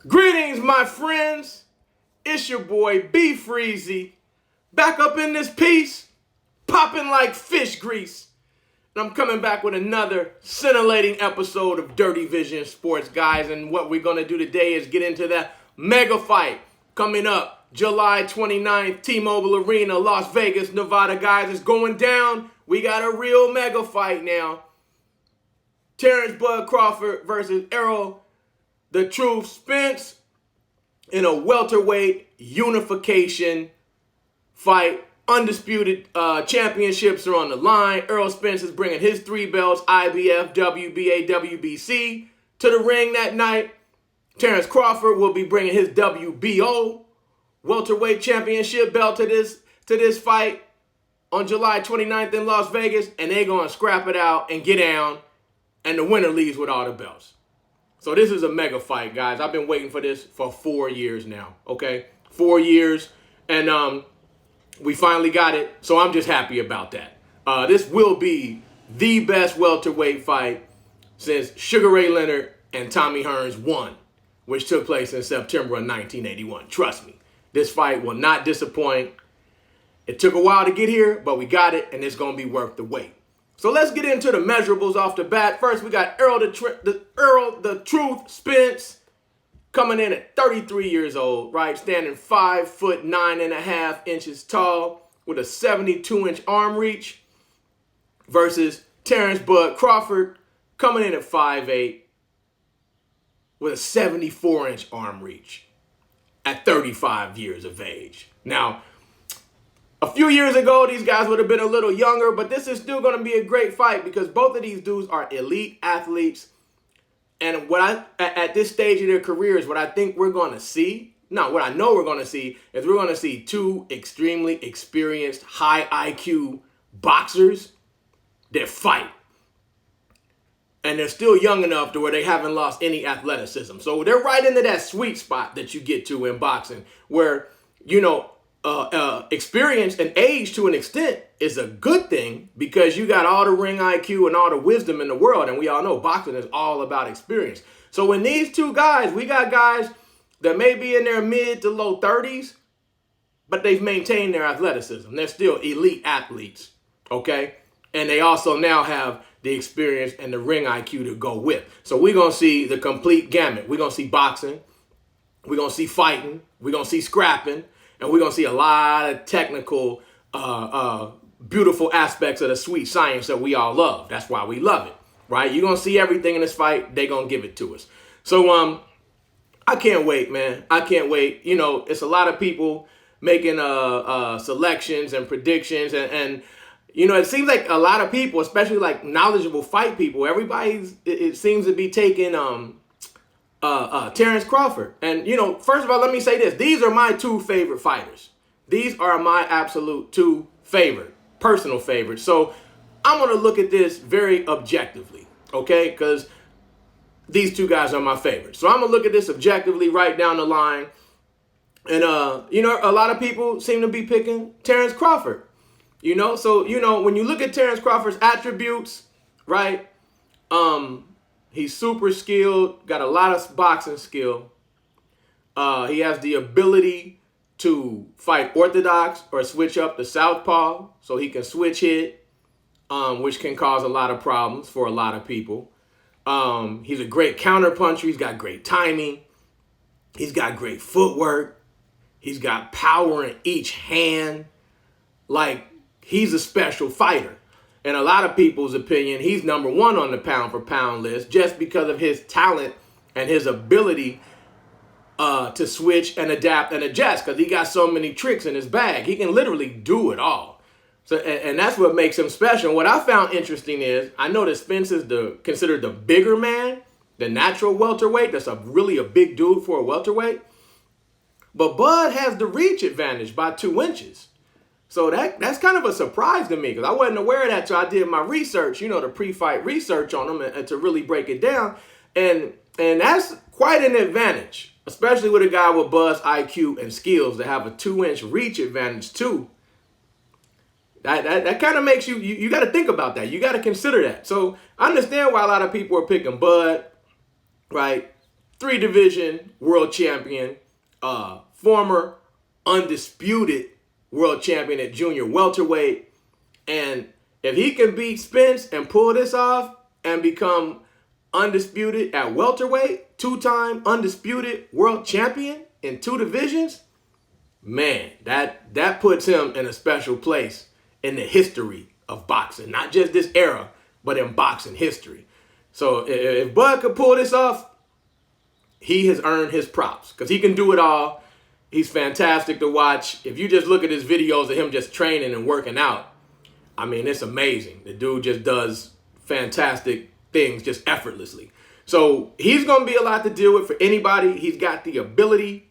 Greetings, my friends. It's your boy B Freezy, back up in this piece, popping like fish grease. And I'm coming back with another scintillating episode of Dirty Vision Sports, guys. And what we're going to do today is get into that mega fight coming up July 29th, T-Mobile Arena, Las Vegas, Nevada, guys. It's going down. We got a real mega fight now. Terence Bud Crawford versus Errol the Truth Spence in a welterweight unification fight. Undisputed championships are on the line. Errol Spence is bringing his 3 belts, IBF, WBA, WBC, to the ring that night. Terence Crawford will be bringing his WBO welterweight championship belt to this fight on July 29th in Las Vegas, and they're going to scrap it out and get down, and the winner leaves with all the belts. So this is a mega fight, guys. I've been waiting for this for 4 years now, okay? 4 years, and we finally got it, so I'm just happy about that. This will be the best welterweight fight since Sugar Ray Leonard and Tommy Hearns won, which took place in September of 1981. Trust me, this fight will not disappoint. It took a while to get here, but we got it, and it's going to be worth the wait. So let's get into the measurables off the bat. First, we got Errol the Truth Spence coming in at 33 years old, right? Standing 5'9.5" tall with a 72-inch arm reach versus Terence Bud Crawford coming in at 5'8" with a 74-inch arm reach at 35 years of age. Now, a few years ago, these guys would have been a little younger, but this is still going to be a great fight because both of these dudes are elite athletes. And at this stage of their careers, what I think we're going to see, what I know we're going to see is we're going to see 2 extremely experienced, high IQ boxers that fight. And they're still young enough to where they haven't lost any athleticism. So they're right into that sweet spot that you get to in boxing where, experience and age to an extent is a good thing because you got all the ring IQ and all the wisdom in the world. And we all know boxing is all about experience. So when these 2 guys, we got guys that may be in their mid to low 30s, but they've maintained their athleticism. They're still elite athletes, okay? And they also now have the experience and the ring IQ to go with. So we're going to see the complete gamut. We're going to see boxing. We're going to see fighting. We're going to see scrapping. And we're going to see a lot of technical, beautiful aspects of the sweet science that we all love. That's why we love it, right? You're going to see everything in this fight. They're going to give it to us. So I can't wait, man. I can't wait. It's a lot of people making selections and predictions. And it seems like a lot of people, especially like knowledgeable fight people, it seems to be taking Terence Crawford. And, first of all, let me say this. These are my 2 favorite fighters. These are my absolute 2 personal favorites. So I'm going to look at this very objectively, okay? Because these 2 guys are my favorites. So I'm going to look at this objectively right down the line. And, a lot of people seem to be picking Terence Crawford. So, when you look at Terence Crawford's attributes, right, he's super skilled, got a lot of boxing skill. He has the ability to fight orthodox or switch up to southpaw, so he can switch hit, which can cause a lot of problems for a lot of people. He's a great counterpuncher. He's got great timing. He's got great footwork. He's got power in each hand. Like, he's a special fighter. In a lot of people's opinion, he's number 1 on the pound-for-pound list just because of his talent and his ability to switch and adapt and adjust because he got so many tricks in his bag. He can literally do it all. So, and that's what makes him special. What I found interesting is I know that Spence is considered the bigger man, the natural welterweight. That's really a big dude for a welterweight. But Bud has the reach advantage by 2 inches. So that's kind of a surprise to me because I wasn't aware of that until I did my research, the pre-fight research on him and to really break it down. And that's quite an advantage, especially with a guy with Bud's IQ and skills to have a 2-inch reach advantage too. That kind of makes you got to think about that. You got to consider that. So I understand why a lot of people are picking Bud, right? 3-division world champion, former undisputed world champion at junior welterweight. And if he can beat Spence and pull this off and become undisputed at welterweight, 2-time undisputed world champion in 2 divisions, man, that puts him in a special place in the history of boxing. Not just this era, but in boxing history. So if Bud could pull this off, he has earned his props because he can do it all. He's fantastic to watch. If you just look at his videos of him just training and working out, I mean, it's amazing. The dude just does fantastic things just effortlessly. So he's going to be a lot to deal with for anybody. He's got the ability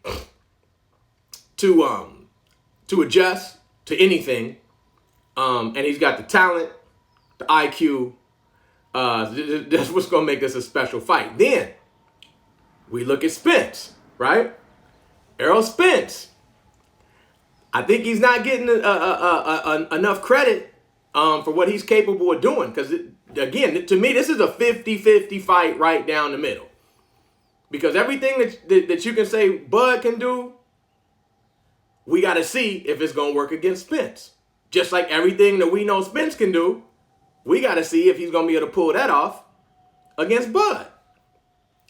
to adjust to anything. And he's got the talent, the IQ. That's what's going to make this a special fight. Then we look at Spence, right? Errol Spence. I think he's not getting enough credit for what he's capable of doing. Because, again, to me, this is a 50-50 fight right down the middle. Because everything that you can say Bud can do, we got to see if it's going to work against Spence. Just like everything that we know Spence can do, we got to see if he's going to be able to pull that off against Bud.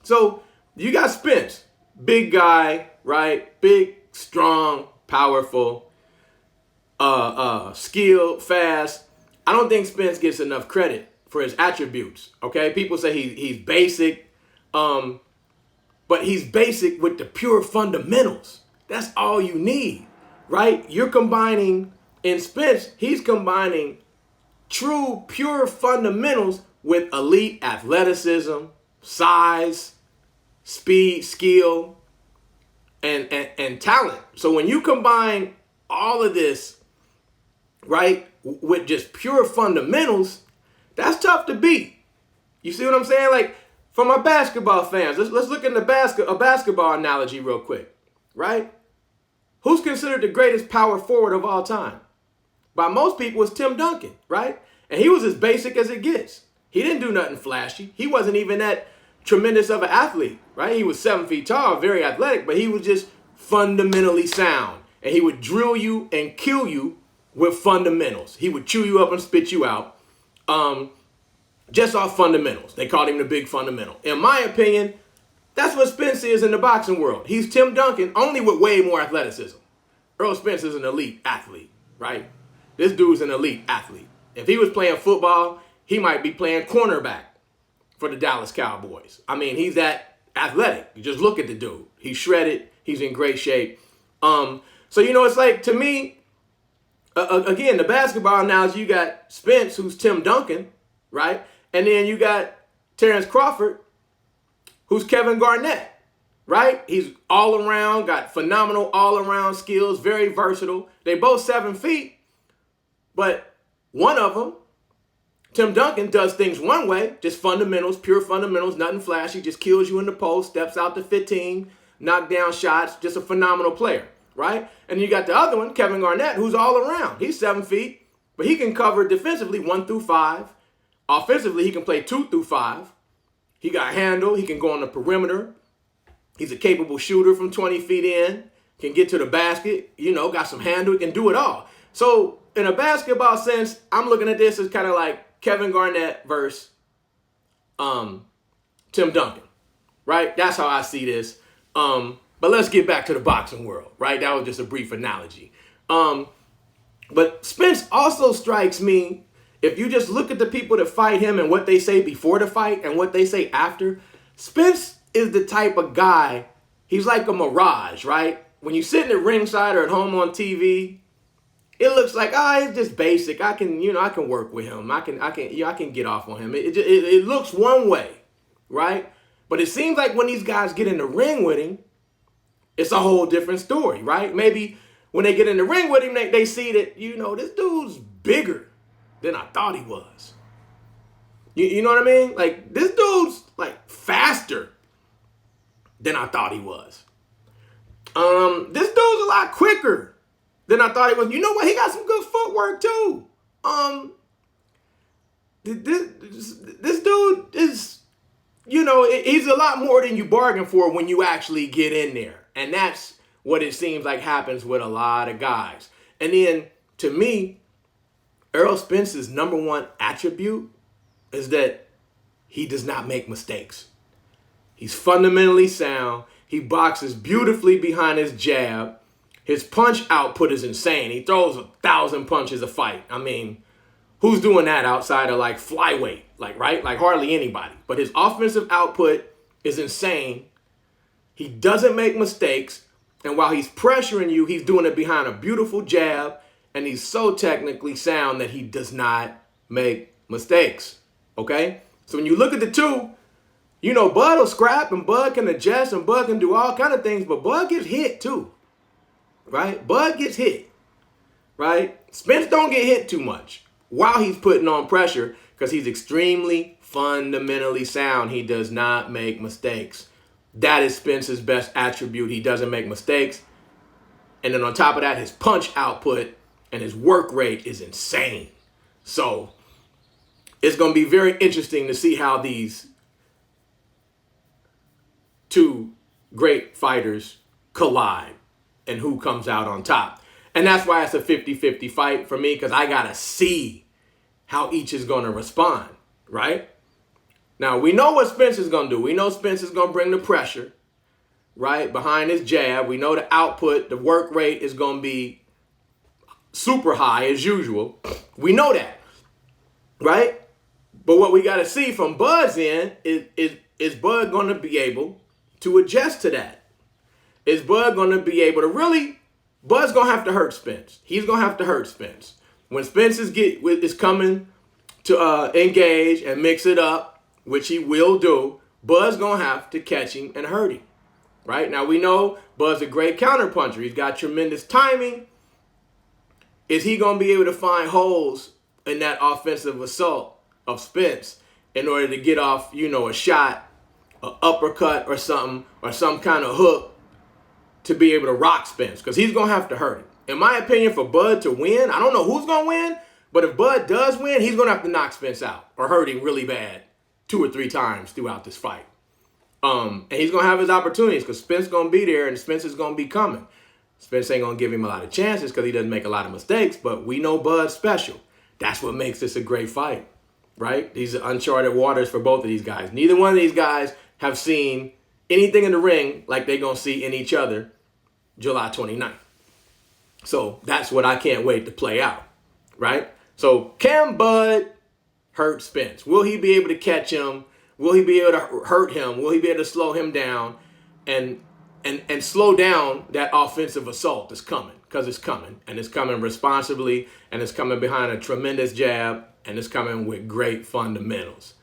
So you got Spence, big guy, right? Big, strong, powerful, skilled, fast. I don't think Spence gets enough credit for his attributes, okay? People say he's basic, but he's basic with the pure fundamentals. That's all you need, right? You're combining, in Spence, he's combining true, pure fundamentals with elite athleticism, size, speed, skill, and talent. So when you combine all of this, right, with just pure fundamentals, that's tough to beat. You see what I'm saying? Like, for my basketball fans, let's look at a basketball analogy real quick, right? Who's considered the greatest power forward of all time? By most people, it's Tim Duncan, right? And he was as basic as it gets. He didn't do nothing flashy. He wasn't even that tremendous of an athlete, right? He was 7 feet tall, very athletic, but he was just fundamentally sound. And he would drill you and kill you with fundamentals. He would chew you up and spit you out just off fundamentals. They called him the big fundamental. In my opinion, that's what Spence is in the boxing world. He's Tim Duncan, only with way more athleticism. Errol Spence is an elite athlete, right? This dude's an elite athlete. If he was playing football, he might be playing cornerback for the Dallas Cowboys. I mean, he's that athletic. You just look at the dude. He's shredded. He's in great shape. So, it's like, to me, again, the basketball analogy, you got Spence, who's Tim Duncan, right? And then you got Terence Crawford, who's Kevin Garnett, right? He's all around, got phenomenal all-around skills, very versatile. They both 7 feet, but one of them, Tim Duncan, does things one way, just fundamentals, pure fundamentals, nothing flashy, just kills you in the post, steps out to 15, knock down shots, just a phenomenal player, right? And you got the other one, Kevin Garnett, who's all around. He's 7 feet, but he can cover defensively 1 through 5. Offensively, he can play 2 through 5. He got handle. He can go on the perimeter. He's a capable shooter from 20 feet in. Can get to the basket. Got some handle. He can do it all. So in a basketball sense, I'm looking at this as kind of like Kevin Garnett versus Tim Duncan, right? That's how I see this. But let's get back to the boxing world, right? That was just a brief analogy. But Spence also strikes me, if you just look at the people that fight him and what they say before the fight and what they say after, Spence is the type of guy, he's like a mirage, right? When you sit in the ringside or at home on TV, it looks like, it's just basic. I can work with him. I can get off on him. It looks one way, right? But it seems like when these guys get in the ring with him, it's a whole different story, right? Maybe when they get in the ring with him, they see that, this dude's bigger than I thought he was. You know what I mean? Like, this dude's, like, faster than I thought he was. This dude's a lot quicker than I thought he was. You know what? He got some good footwork, too. This dude is he's a lot more than you bargain for when you actually get in there. And that's what it seems like happens with a lot of guys. And then, to me, Errol Spence's number one attribute is that he does not make mistakes. He's fundamentally sound. He boxes beautifully behind his jab. His punch output is insane. He throws 1,000 punches a fight. I mean, who's doing that outside of like flyweight? Right? Like hardly anybody. But his offensive output is insane. He doesn't make mistakes. And while he's pressuring you, he's doing it behind a beautiful jab. And he's so technically sound that he does not make mistakes. Okay? So when you look at the two, Bud will scrap and Bud can adjust and Bud can do all kind of things. But Bud gets hit too. Right? Bud gets hit. Right? Spence don't get hit too much while he's putting on pressure because he's extremely fundamentally sound. He does not make mistakes. That is Spence's best attribute. He doesn't make mistakes. And then on top of that, his punch output and his work rate is insane. So it's going to be very interesting to see how these two great fighters collide and who comes out on top. And that's why it's a 50-50 fight for me, because I got to see how each is going to respond, right? Now, we know what Spence is going to do. We know Spence is going to bring the pressure, right, behind his jab. We know the output, the work rate is going to be super high as usual. We know that, right? But what we got to see from Bud's end is Bud going to be able to adjust to that? Is Bud going to be able to really? Bud's going to have to hurt Spence. He's going to have to hurt Spence. When Spence is coming to engage and mix it up, which he will do, Bud's going to have to catch him and hurt him. Right? Now, we know Bud's a great counterpuncher. He's got tremendous timing. Is he going to be able to find holes in that offensive assault of Spence in order to get off, a shot, an uppercut or something, or some kind of hook to be able to rock Spence? Because he's going to have to hurt him. In my opinion, for Bud to win, I don't know who's going to win, but if Bud does win, he's going to have to knock Spence out or hurt him really bad 2 or 3 times throughout this fight. And he's going to have his opportunities because Spence is going to be there and Spence is going to be coming. Spence ain't going to give him a lot of chances because he doesn't make a lot of mistakes, but we know Bud's special. That's what makes this a great fight, right? These are uncharted waters for both of these guys. Neither one of these guys have seen anything in the ring like they're going to see in each other July 29th. So that's what I can't wait to play out, right? So can Bud hurt Spence? Will he be able to catch him? Will he be able to hurt him? Will he be able to slow him down and slow down that offensive assault that's coming? Because it's coming, and it's coming responsibly, and it's coming behind a tremendous jab, and it's coming with great fundamentals.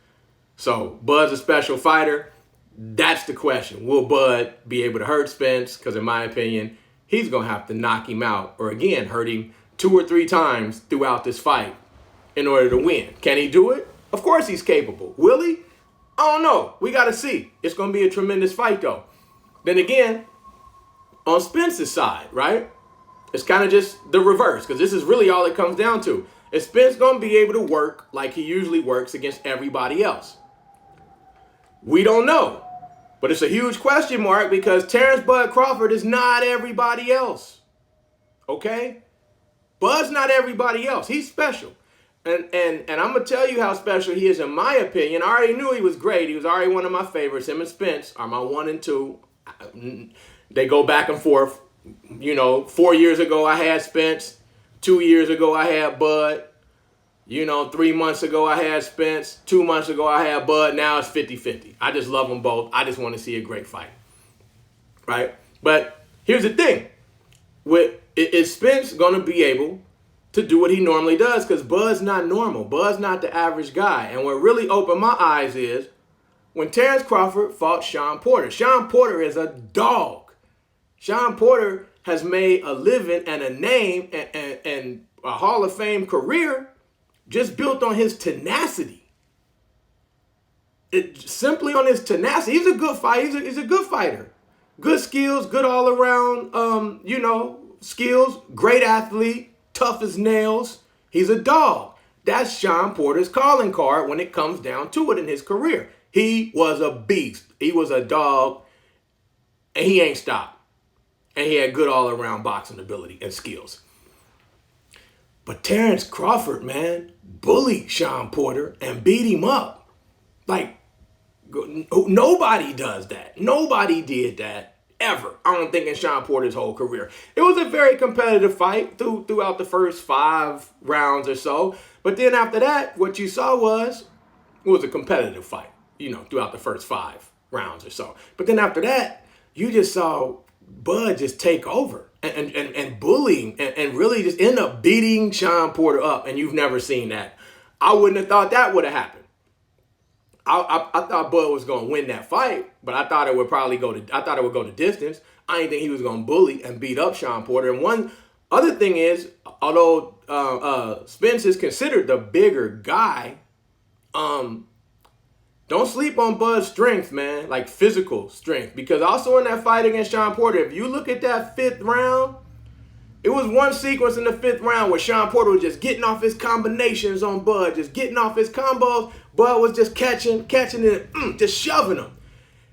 So Bud's a special fighter. That's the question. Will Bud be able to hurt Spence? Because in my opinion, he's going to have to knock him out or, again, hurt him 2 or 3 times throughout this fight in order to win. Can he do it? Of course he's capable. Will he? I don't know. We got to see. It's going to be a tremendous fight, though. Then again, on Spence's side, right, it's kind of just the reverse, because this is really all it comes down to. Is Spence going to be able to work like he usually works against everybody else? We don't know. But it's a huge question mark because Terence Bud Crawford is not everybody else. Okay? Bud's not everybody else. He's special. And I'm going to tell you how special he is in my opinion. I already knew he was great. He was already one of my favorites. Him and Spence are my 1 and 2. They go back and forth. 4 years ago I had Spence. 2 years ago I had Bud. 3 months ago I had Spence. 2 months ago I had Bud. Now it's 50-50. I just love them both. I just want to see a great fight. Right? But here's the thing. Is Spence going to be able to do what he normally does? Because Bud's not normal. Bud's not the average guy. And what really opened my eyes is when Terence Crawford fought Shawn Porter. Shawn Porter is a dog. Shawn Porter has made a living and a name and a Hall of Fame career just built on his tenacity. Simply on his tenacity. He's a good fighter. He's a good fighter. Good skills, good all around, skills, great athlete, tough as nails. He's a dog. That's Shawn Porter's calling card when it comes down to it in his career. He was a beast. He was a dog, and he ain't stopped. And he had good all-around boxing ability and skills. But Terence Crawford, man, bullied Shawn Porter and beat him up. Like, nobody does that. Nobody did that ever. I don't think in Shawn Porter's whole career. It was a very competitive fight throughout the first 5 rounds or so. But then after that, what you saw was a competitive fight, throughout the first 5 rounds or so. But then after that, you just saw Bud just take over and bullying and really just end up beating Shawn Porter up. And you've never seen that. I wouldn't have thought that would have happened. I thought Bud was going to win that fight, but I thought it would go to distance. I didn't think he was going to bully and beat up Shawn Porter. And one other thing is, although Spence is considered the bigger guy, don't sleep on Bud's strength, man, like physical strength. Because also in that fight against Shawn Porter, if you look at that 5th round, it was one sequence in the 5th round where Shawn Porter was just getting off his combinations on Bud, just getting off his combos. Bud was just catching and just shoving him.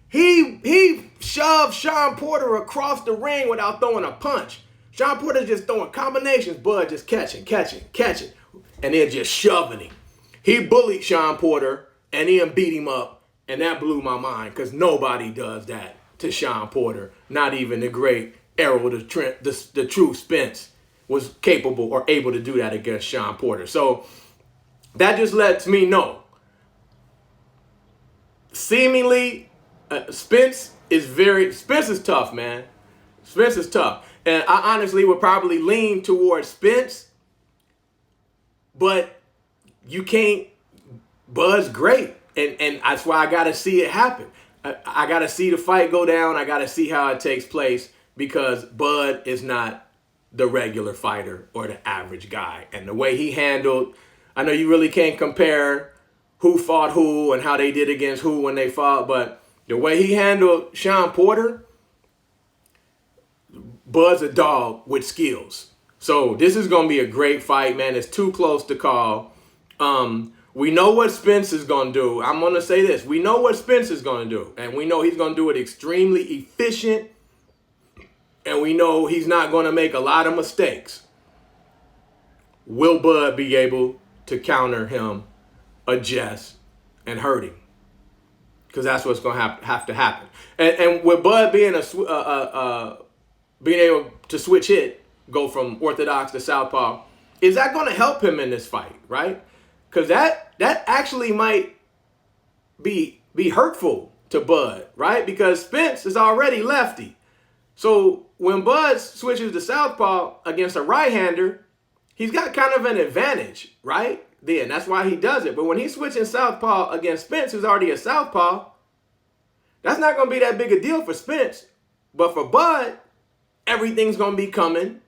He shoved Shawn Porter across the ring without throwing a punch. Shawn Porter just throwing combinations, Bud just catching, and then just shoving him. He bullied Shawn Porter and then beat him up, and that blew my mind because nobody does that to Shawn Porter, not even the great Errol, the true Spence, was capable or able to do that against Shawn Porter. So that just lets me know, seemingly, Spence is tough, man. Spence is tough. And I honestly would probably lean towards Spence, but you can't. Bud's great, and that's why I got to see it happen. I got to see the fight go down. I got to see how it takes place because Bud is not the regular fighter or the average guy. And the way he handled, I know you really can't compare who fought who and how they did against who when they fought, but the way he handled Shawn Porter, Bud's a dog with skills. So this is going to be a great fight, man. It's too close to call. We know what Spence is going to do. I'm going to say this. We know what Spence is going to do. And we know he's going to do it extremely efficient. And we know he's not going to make a lot of mistakes. Will Bud be able to counter him, adjust, and hurt him? Because that's what's going to have to happen. And with Bud being being able to switch hit, go from orthodox to southpaw, is that going to help him in this fight, right? Because that actually might be hurtful to Bud, right? Because Spence is already lefty. So when Bud switches to southpaw against a right-hander, he's got kind of an advantage, right? Then that's why he does it. But when he's switching southpaw against Spence, who's already a southpaw, that's not going to be that big a deal for Spence. But for Bud, everything's going to be coming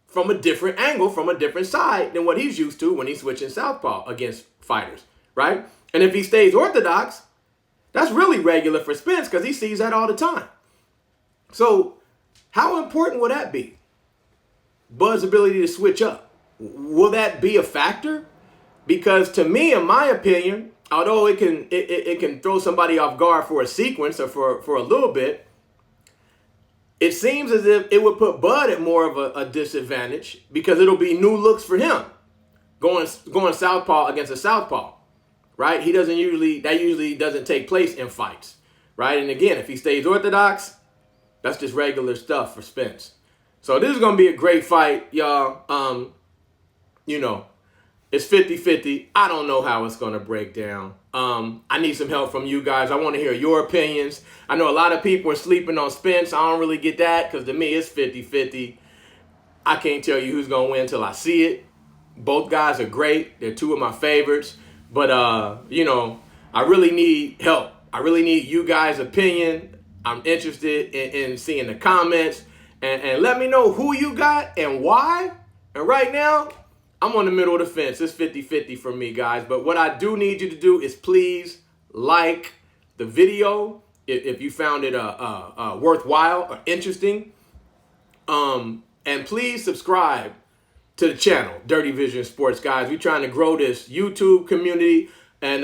from a different angle, from a different side than what he's used to when he's switching southpaw against fighters, right? And if he stays orthodox, that's really regular for Spence because he sees that all the time. So how important will that be? Bud's ability to switch up. Will that be a factor? Because to me, in my opinion, although it can throw somebody off guard for a sequence or for a little bit, it seems as if it would put Bud at more of a disadvantage because it'll be new looks for him going southpaw against a southpaw, right? That usually doesn't take place in fights, right? And again, if he stays orthodox, that's just regular stuff for Spence. So this is going to be a great fight, y'all. It's 50-50. I don't know how it's going to break down. I need some help from you guys. I want to hear your opinions. I know a lot of people are sleeping on Spence. I don't really get that because to me it's 50-50. I can't tell you who's going to win until I see it. Both guys are great. They're two of my favorites. But, I really need help. I really need you guys' opinion. I'm interested in seeing the comments. And let me know who you got and why. And right now, I'm on the middle of the fence. It's 50-50 for me, guys. But what I do need you to do is please like the video if you found it worthwhile or interesting. And please subscribe to the channel, Dirty Vision Sports, guys. We're trying to grow this YouTube community. and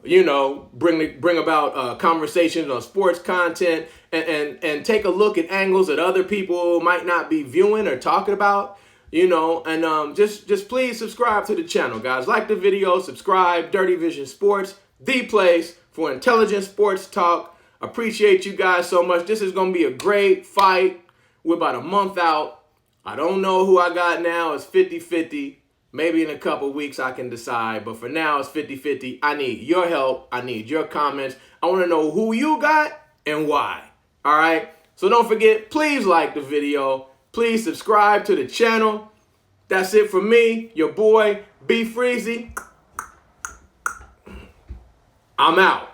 you know, bring about conversations on sports content, and take a look at angles that other people might not be viewing or talking about, you know. And just please subscribe to the channel, guys. Like the video, subscribe. Dirty Vision Sports, the place for intelligent sports talk. Appreciate you guys so much. This is going to be a great fight. We're about a month out. I don't know who I got now. It's 50-50. Maybe in a couple weeks I can decide. But for now, it's 50-50. I need your help. I need your comments. I want to know who you got and why. All right? So don't forget, please like the video. Please subscribe to the channel. That's it for me, your boy, B Freezy. I'm out.